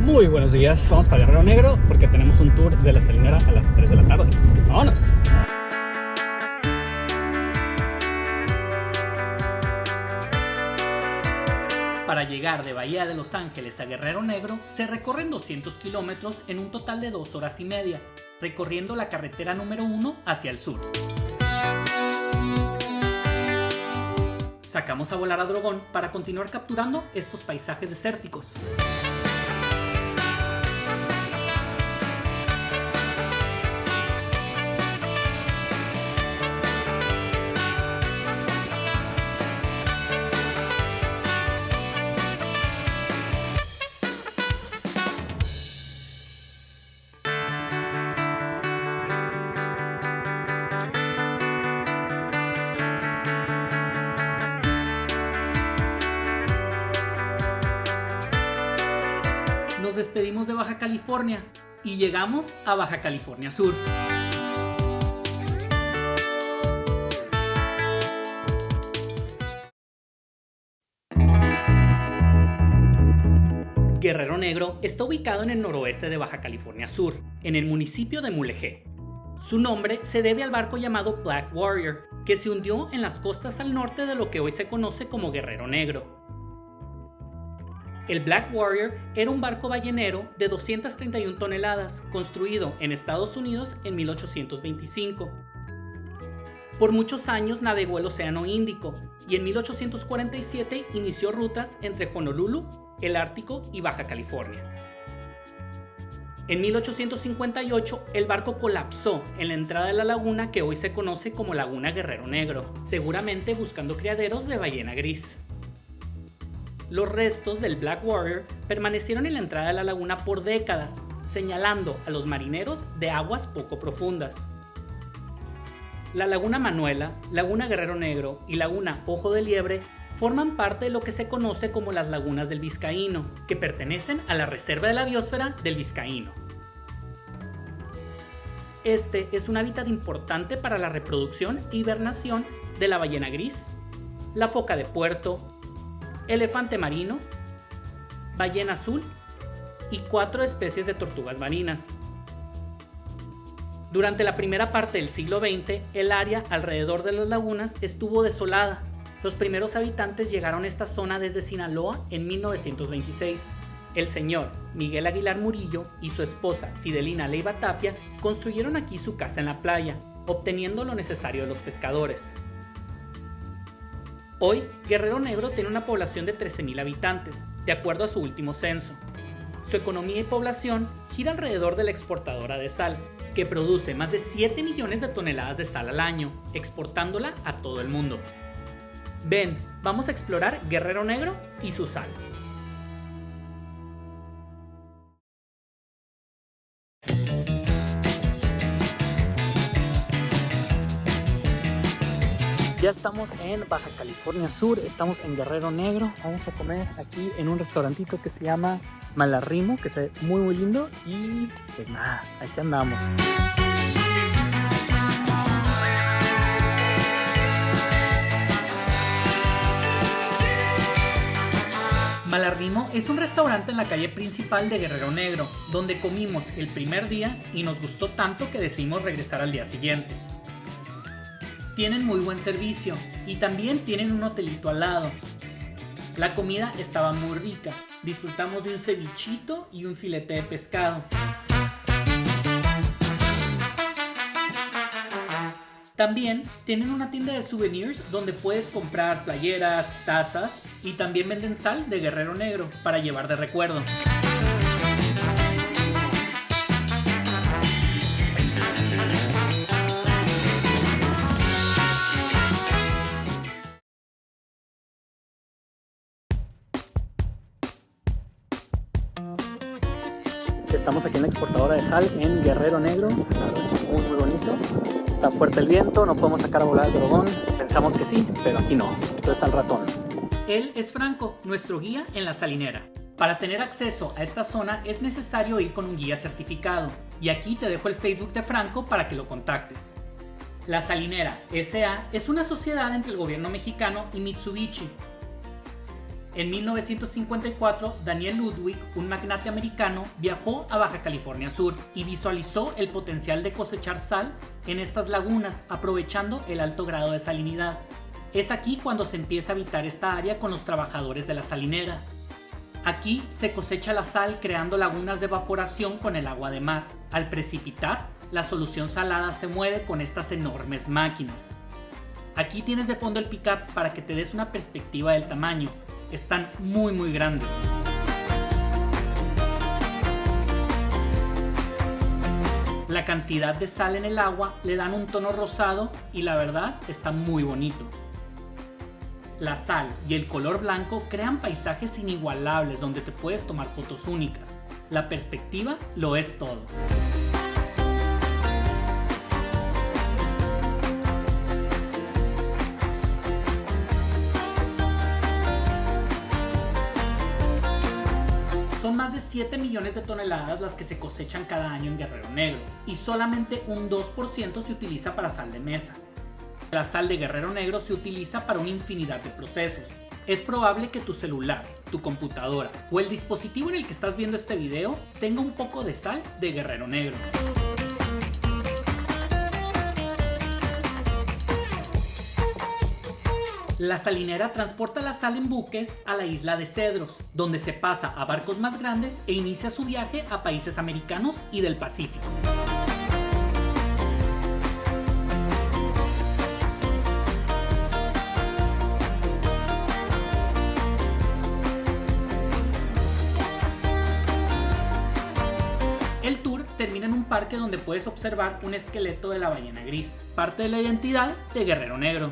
Muy buenos días, vamos para Guerrero Negro porque tenemos un tour de la salinera a las 3 de la tarde. ¡Vámonos! Para llegar de Bahía de Los Ángeles a Guerrero Negro se recorren 200 kilómetros en un total de 2 horas y media, recorriendo la carretera número 1 hacia el sur. Sacamos a volar a Dragón para continuar capturando estos paisajes desérticos. Nos despedimos de Baja California y llegamos a Baja California Sur. Guerrero Negro está ubicado en el noroeste de Baja California Sur, en el municipio de Mulegé. Su nombre se debe al barco llamado Black Warrior, que se hundió en las costas al norte de lo que hoy se conoce como Guerrero Negro. El Black Warrior era un barco ballenero de 231 toneladas, construido en Estados Unidos en 1825. Por muchos años navegó el Océano Índico y en 1847 inició rutas entre Honolulu, el Ártico y Baja California. En 1858 el barco colapsó en la entrada de la laguna que hoy se conoce como Laguna Guerrero Negro, seguramente buscando criaderos de ballena gris. Los restos del Black Warrior permanecieron en la entrada de la laguna por décadas, señalando a los marineros de aguas poco profundas. La Laguna Manuela, Laguna Guerrero Negro y Laguna Ojo de Liebre forman parte de lo que se conoce como las lagunas del Vizcaíno, que pertenecen a la Reserva de la Biosfera del Vizcaíno. Este es un hábitat importante para la reproducción e hibernación de la ballena gris, la foca de puerto, elefante marino, ballena azul y 4 especies de tortugas marinas. Durante la primera parte del siglo XX, el área alrededor de las lagunas estuvo desolada. Los primeros habitantes llegaron a esta zona desde Sinaloa en 1926. El señor Miguel Aguilar Murillo y su esposa Fidelina Leiva Tapia construyeron aquí su casa en la playa, obteniendo lo necesario de los pescadores. Hoy, Guerrero Negro tiene una población de 13,000 habitantes, de acuerdo a su último censo. Su economía y población gira alrededor de la exportadora de sal, que produce más de 7 millones de toneladas de sal al año, exportándola a todo el mundo. Ven, vamos a explorar Guerrero Negro y su sal. Ya estamos en Baja California Sur, estamos en Guerrero Negro. Vamos a comer aquí en un restaurantito que se llama Malarrimo, que se ve muy lindo. Y pues nada, aquí andamos. Malarrimo es un restaurante en la calle principal de Guerrero Negro, donde comimos el primer día y nos gustó tanto que decidimos regresar al día siguiente. Tienen muy buen servicio y también tienen un hotelito al lado. La comida estaba muy rica, disfrutamos de un cevichito y un filete de pescado. También tienen una tienda de souvenirs donde puedes comprar playeras, tazas y también venden sal de Guerrero Negro para llevar de recuerdo. Estamos aquí en la exportadora de sal en Guerrero Negro. Muy bonito. Está fuerte el viento, no podemos sacar a volar el dragón. Pensamos que sí, pero aquí no. Entonces está el ratón. Él es Franco, nuestro guía en la salinera. Para tener acceso a esta zona es necesario ir con un guía certificado. Y aquí te dejo el Facebook de Franco para que lo contactes. La Salinera S.A. es una sociedad entre el gobierno mexicano y Mitsubishi. En 1954, Daniel Ludwig, un magnate americano, viajó a Baja California Sur y visualizó el potencial de cosechar sal en estas lagunas, aprovechando el alto grado de salinidad. Es aquí cuando se empieza a habitar esta área con los trabajadores de la salinera. Aquí se cosecha la sal creando lagunas de evaporación con el agua de mar. Al precipitar, la solución salada se mueve con estas enormes máquinas. Aquí tienes de fondo el pickup para que te des una perspectiva del tamaño. Están muy grandes. La cantidad de sal en el agua le dan un tono rosado y la verdad está muy bonito. La sal y el color blanco crean paisajes inigualables donde te puedes tomar fotos únicas. La perspectiva lo es todo. Son más de 7 millones de toneladas las que se cosechan cada año en Guerrero Negro y solamente un 2% se utiliza para sal de mesa. La sal de Guerrero Negro se utiliza para una infinidad de procesos. Es probable que tu celular, tu computadora o el dispositivo en el que estás viendo este video tenga un poco de sal de Guerrero Negro. La salinera transporta la sal en buques a la isla de Cedros, donde se pasa a barcos más grandes e inicia su viaje a países americanos y del Pacífico. El tour termina en un parque donde puedes observar un esqueleto de la ballena gris, parte de la identidad de Guerrero Negro.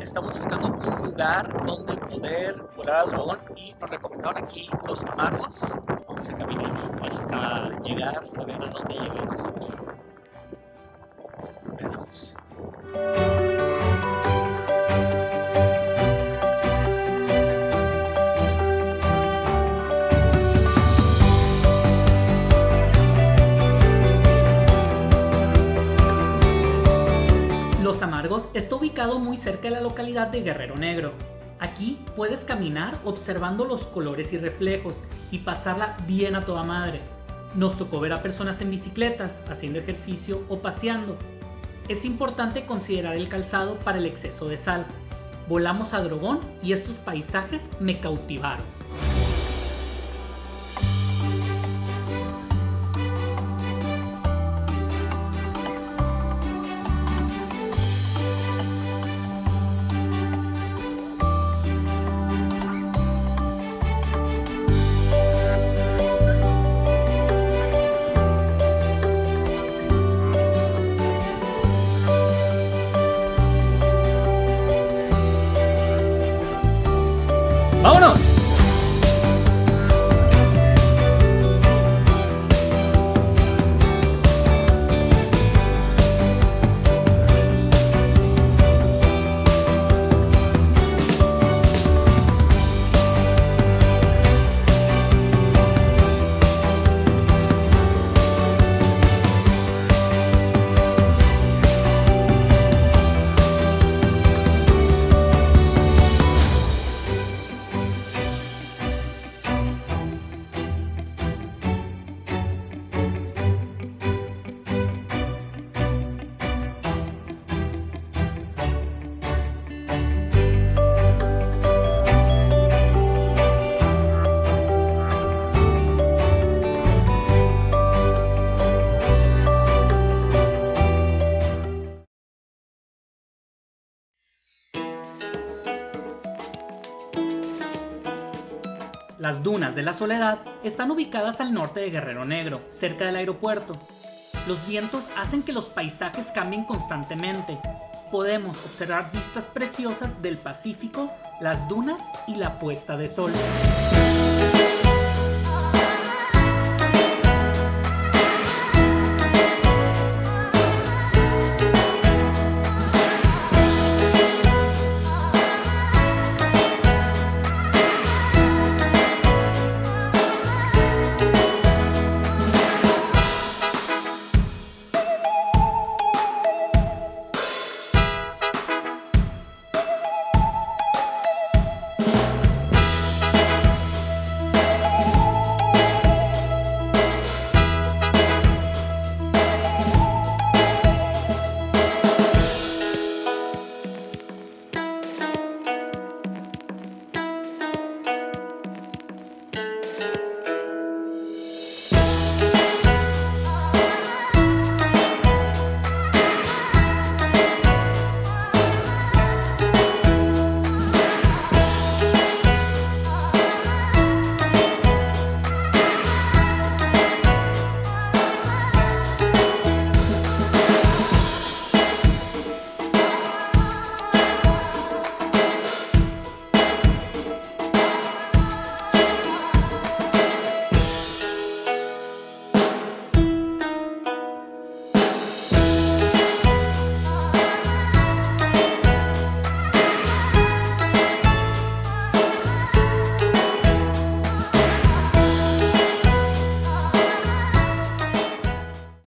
Estamos buscando un lugar donde poder volar a dron y nos recomendaron aquí Los Amargos. Vamos a caminar hasta llegar a ver a dónde llegamos aquí. Veamos. Los Amargos está ubicado muy cerca de la localidad de Guerrero Negro. Aquí puedes caminar observando los colores y reflejos y pasarla bien a toda madre. Nos tocó ver a personas en bicicletas, haciendo ejercicio o paseando. Es importante considerar el calzado para el exceso de sal. Volamos a Drogón y estos paisajes me cautivaron. ¡Vámonos! Las dunas de la Soledad están ubicadas al norte de Guerrero Negro, cerca del aeropuerto. Los vientos hacen que los paisajes cambien constantemente. Podemos observar vistas preciosas del Pacífico, las dunas y la puesta de sol.